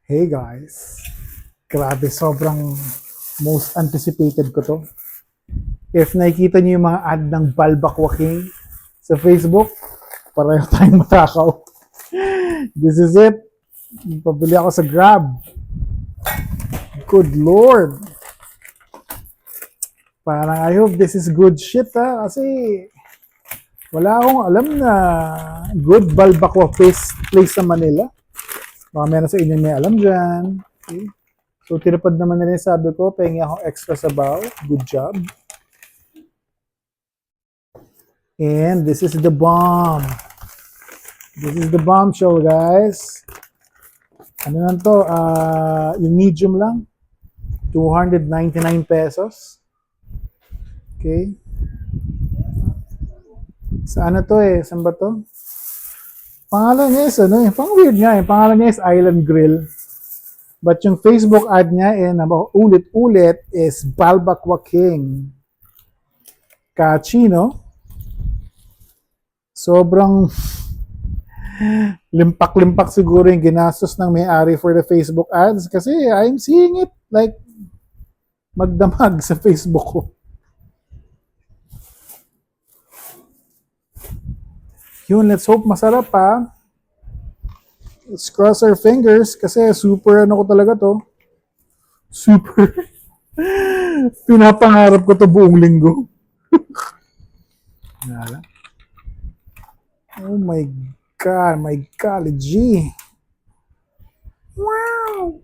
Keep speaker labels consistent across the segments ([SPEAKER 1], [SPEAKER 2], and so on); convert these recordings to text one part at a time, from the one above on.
[SPEAKER 1] Hey guys, grabe sobrang most anticipated ko to. If nakikita niyo yung mga ad ng Balbakwa King sa Facebook, pareho tayong matakaw. This is it. Pabili ako sa Grab. Good Lord. Parang I hope this is good shit kasi wala akong alam na good Balbakwa place sa Manila. Baka meron sa inyo may alam dyan. Okay. So, tinupad naman nila yung sabi ko, pahingi akong extra sabaw. Good job. And this is the bomb. This is the bombshell, guys. Ano lang to? Yung medium lang. 299 pesos. Okay. Saan na to eh? Saan ba to? Pangalan niya is ano eh. Pang weird nga eh. Pangalan niya is Island Grill. But yung Facebook ad niya eh, na ulit-ulit is Balbakwa King. Catchy, no? Sobrang limpak-limpak siguro yung ginastos ng may-ari for the Facebook ads kasi I'm seeing it like magdamag sa Facebook ko. Yun, let's hope masarap pa. Let's cross our fingers kasi super ano ko talaga to. Super. Pinapangarap ko to buong linggo. Nala. Oh my God, my golly. Wow.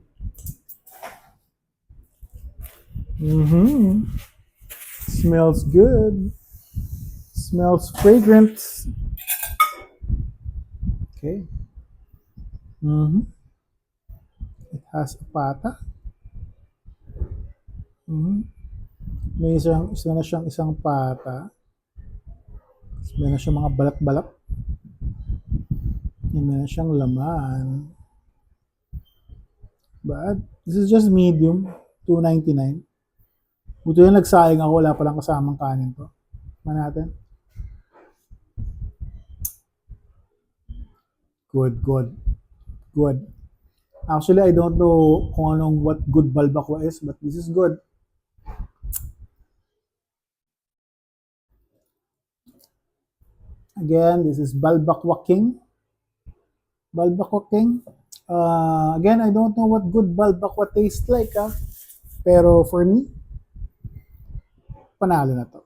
[SPEAKER 1] Smells good. Smells fragrant. Okay. It has a pata. May isa na siyang isang pata. May na siyang mga balat-balat. May na siyang laman. But this is just medium. $2.99. Buto yung nagsayang ako. Wala palang kasamang kanin to. Man natin. Good. Actually, I don't know kung anong what good Balbakwa is, but this is good. Again, this is Balbakwa King. Balbakwa King. Again, I don't know what good Balbakwa tastes like, pero for me, panalo na to.